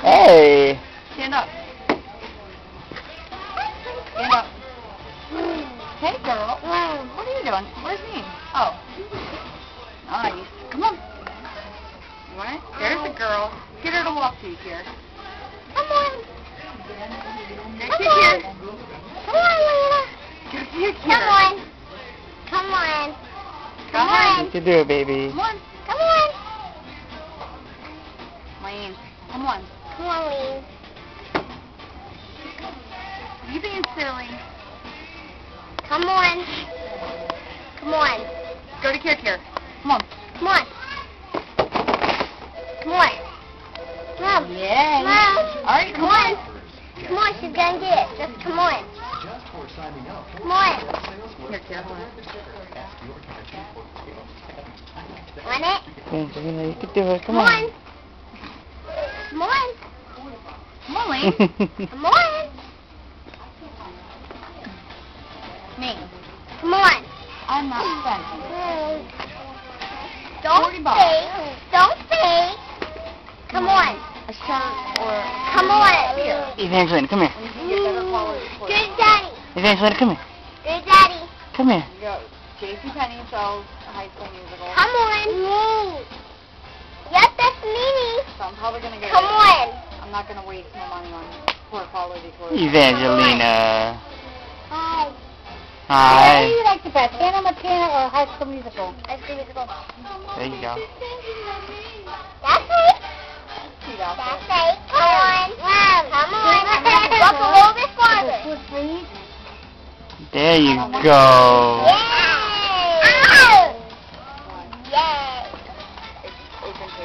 Hey! Stand up. Stand up. Hey, girl. What are you doing? Where's me? Oh. Nice. Come on. You want it? There's the girl. Get her to walk to you, here. Come on. Come on. Come on, Lena. Come on. Come on. Come on. You can do it, baby. Come on. Come on. Lane. Come on. Come on, Lane. You being silly. Come on. Come on. Go to Kira. Come on. Come on. Come on. Mom. Yeah. Mom. All right, come on. Come on, she's gonna get it. Just come on. Come on. Here, Kira. Want it? Angelina, you can do it. Come on. on. Come on. Come on, Lane. Come on. Me. Come on. I'm not friendly. Don't fake. Don't fake. Come on. A shirt or... Come on. Evangelina, come here. Good daddy. Evangelina, come here. Good daddy. Come here. JCPenney sells High School Musical. Come on. Yes, that's Mimi. So I'm probably going to get it. Come on. I'm not going to waste my money on poor quality clothes. Evangelina. Hi. Hi. What do you like the best, Hannah Montana or High School Musical? High School Musical. There you go. That's right. That's right. Come on. Come on. Walk a little bit farther. There you go. Yay! Ow! Yay! It's open to